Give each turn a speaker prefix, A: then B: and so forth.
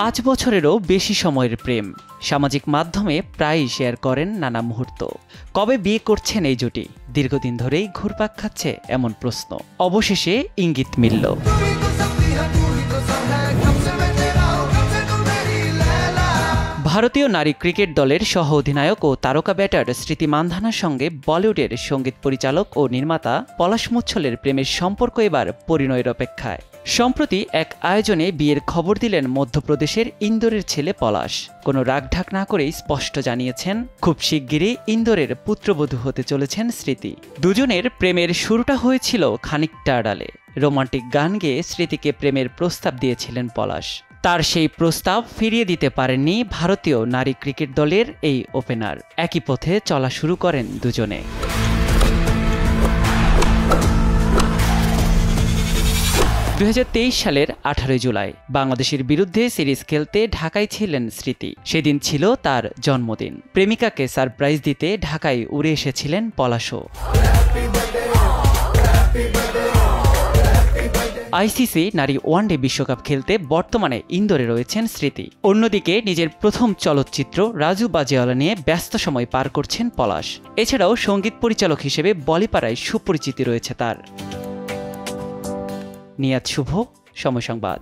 A: 5 বছরেরও বেশি সময়ের প্রেম। সামাজিক মাধ্যমে প্রায়ই শেয়ার করেন নানা মুহূর্ত। কবে বিয়ে করছেন এই জুটি? দীর্ঘদিন ধরেই ঘুরপাক খাচ্ছে এমন প্রশ্ন। অবশেষে ইঙ্গিত মিলল। ভারতীয় নারী ক্রিকেট দলের সহ অধিনায়ক ও তারকা ব্যাটার স্মৃতি মান্ধানার সঙ্গে বলিউডের সঙ্গীত পরিচালক ও নির্মাতা পলাশ মুচ্ছলের প্রেমের সম্পর্ক এবার পরিণয়ের অপেক্ষায়। সম্প্রতি এক আয়োজনে বিয়ের খবর দিলেন মধ্যপ্রদেশের ইন্দোরের ছেলে পলাশ। কোনো রাগঢাক না করেই স্পষ্ট জানিয়েছেন, খুব শিগগিরই ইন্দোরের পুত্রবধূ হতে চলেছেন স্মৃতি। দুজনের প্রেমের শুরুটা হয়েছিল খানিকটা আড়ালে। রোমান্টিক গান গেয়ে স্মৃতিকে প্রেমের প্রস্তাব দিয়েছিলেন পলাশ। তার সেই প্রস্তাব ফিরিয়ে দিতে পারেননি ভারতীয় নারী ক্রিকেট দলের এই ওপেনার। একই পথে চলা শুরু করেন দুজনে। 2023 সালের 18 জুলাই বাংলাদেশের বিরুদ্ধে সিরিজ খেলতে ঢাকায় ছিলেন স্মৃতি। সেদিন ছিল তার জন্মদিন। প্রেমিকাকে সারপ্রাইজ দিতে ঢাকায় উড়ে এসেছিলেন পলাশও। আইসিসি নারী ওয়ানডে বিশ্বকাপ খেলতে বর্তমানে ইন্দোরে রয়েছেন স্মৃতি। অন্যদিকে নিজের প্রথম চলচ্চিত্র রাজু বাজেওয়ালা নিয়ে ব্যস্ত সময় পার করছেন পলাশ। এছাড়াও সঙ্গীত পরিচালক হিসেবে বলিপাড়ায় সুপরিচিতি রয়েছে তার। নিয়াত শুভ, সময় সংবাদ।